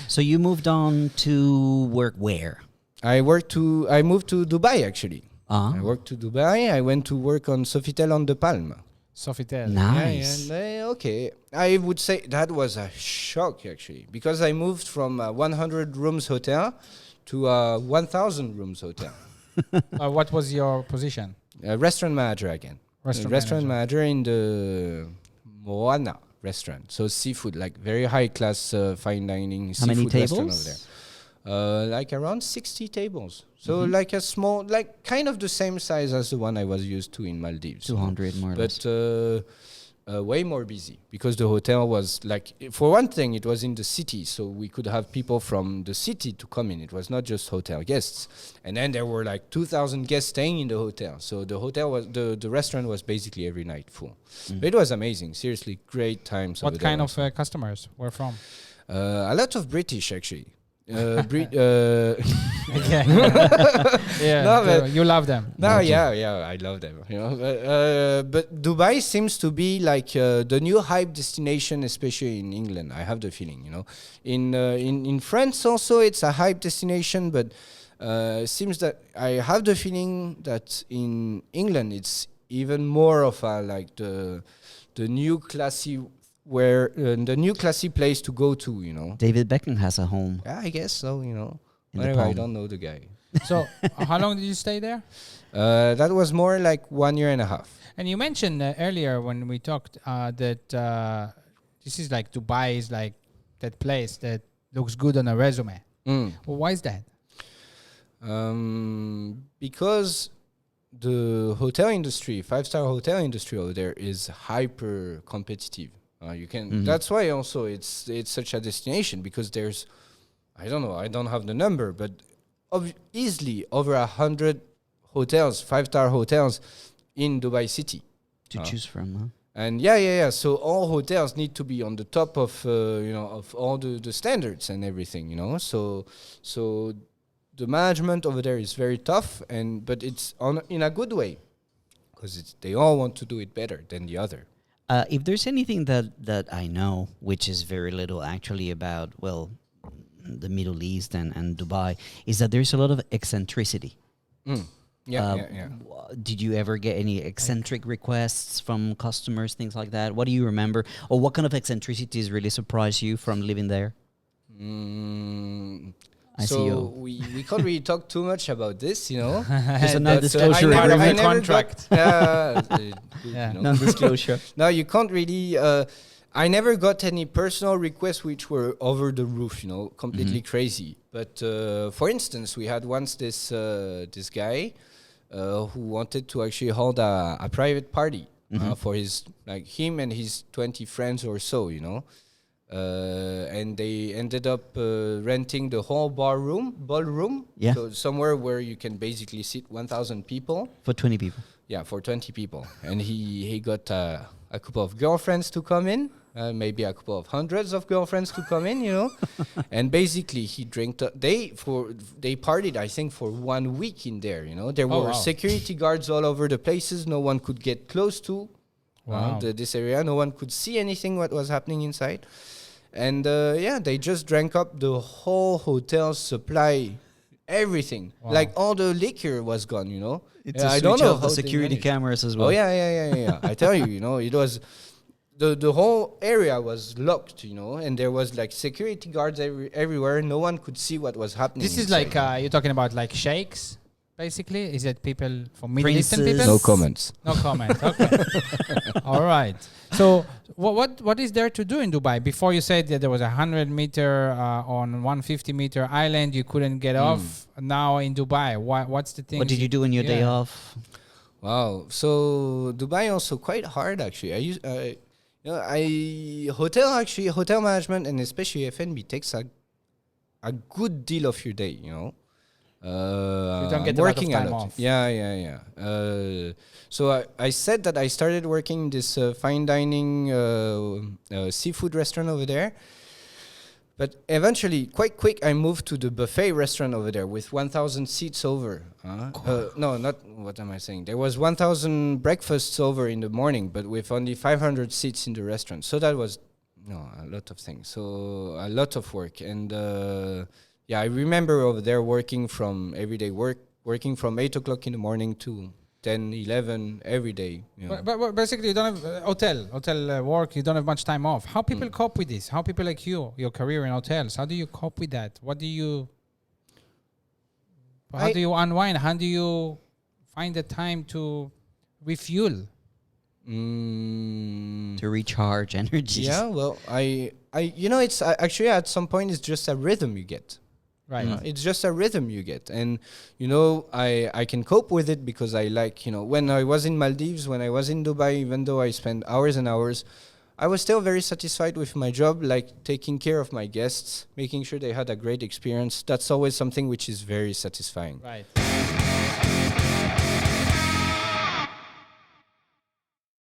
So you moved on to work where? I moved to Dubai actually. I worked to Dubai. I went to work on Sofitel on the Palm. Sofitel. Nice. Okay. I would say that was a shock actually, because I moved from a 100 rooms hotel to a 1,000 rooms hotel. What was your position? Restaurant manager again. Restaurant manager in the Moana restaurant. So seafood, like very high class fine dining How many seafood restaurant over tables? there. Like around 60 tables. So like a small, like kind of the same size as the one I was used to in Maldives. 200 more or less. But way more busy, because the hotel was like, for one thing, it was in the city, so we could have people from the city to come in. It was not just hotel guests. And then there were like 2,000 guests staying in the hotel. So the hotel was, the restaurant was basically every night full. But it was amazing. Seriously, great times. What kind of customers were from? A lot of British, actually. Yeah, No, but you love them. No, yeah, I love them. You know, but Dubai seems to be like the new hype destination, especially in England. I have the feeling, you know, in France also it's a hype destination, but seems that I have the feeling that in England it's even more of a like the new classy the new classy place to go to, you know. David Beckham has a home. Yeah, I guess so, you know. In the Whatever, I Palm. don't know the guy. So, how long did you stay there? That was more like 1 year and a half. And you mentioned earlier when we talked that this is like Dubai is like that place that looks good on a resume. Well, why is that? Because the hotel industry, 5-star hotel industry over there is hyper competitive. You can. That's why also it's such a destination, because there's, I don't know, I don't have the number, but easily over 100 hotels, 5-star hotels in Dubai city To choose from, huh? And yeah. So all hotels need to be on the top of of all the standards and everything, you know. So the management over there is very tough, but it's in a good way, because they all want to do it better than the other. If there's anything that I know, which is very little actually about, well, the Middle East and Dubai, is that there's a lot of eccentricity. Yeah. Did you ever get any eccentric requests from customers, things like that? What do you remember? Or what kind of eccentricities really surprised you from living there? I see So you. we can't really talk too much about this, you know. There's a That's non-disclosure part of the agreement. contract. You know. Non-disclosure. No, you can't really. I never got any personal requests which were over the roof, you know, completely crazy. But for instance, we had once this guy who wanted to actually hold a private party for his, like, him and his 20 friends or so, you know. And they ended up renting the whole ballroom, Yeah. so somewhere where you can basically sit 1,000 people. For 20 people. Yeah, for 20 people. And he got a couple of girlfriends to come in, maybe a couple of hundreds of girlfriends to come in, you know. And basically he drank. They partied, I think, for 1 week in there, you know. There were security guards all over the places. No one could get close to this area. No one could see anything what was happening inside. And they just drank up the whole hotel supply, everything. Like all the liquor was gone, you know. I don't know the security cameras as well. Oh yeah. I tell you, you know, it was the whole area was locked, you know, and there was like security guards everywhere. No one could see what was happening. This is like you're talking about like sheikhs, basically. Is it people from Middle Princes. Eastern people? No comments. No comment. Okay. All right. So what is there to do in Dubai? Before you said that there was 100-meter on 150-meter island you couldn't get off. Now in Dubai, what's the thing? What did you do on your day off? Wow. So Dubai also quite hard actually. Hotel management and especially F&B takes a good deal of your day, you know. You don't get a lot of time off. Yeah. So I said that I started working in this fine dining seafood restaurant over there. But eventually, quite quick, I moved to the buffet restaurant over there with 1,000 seats over. No, not what am I saying? There was 1,000 breakfasts over in the morning, but with only 500 seats in the restaurant. So that was No, a lot of things. So a lot of work. And I remember over there working from everyday working from 8 o'clock in the morning to 10, 11 every day. You know. But basically, you don't have hotel work. You don't have much time off. How people cope with this? How people like you, your career in hotels, how do you cope with that? How do you unwind? How do you find the time to refuel? To recharge energies. Yeah, well, I it's actually at some point it's just a rhythm you get. Right. It's just a rhythm you get, and I can cope with it because I like when I was in Maldives, when I was in Dubai, even though I spent hours and hours, I was still very satisfied with my job, like taking care of my guests, making sure they had a great experience. That's always something which is very satisfying. Right.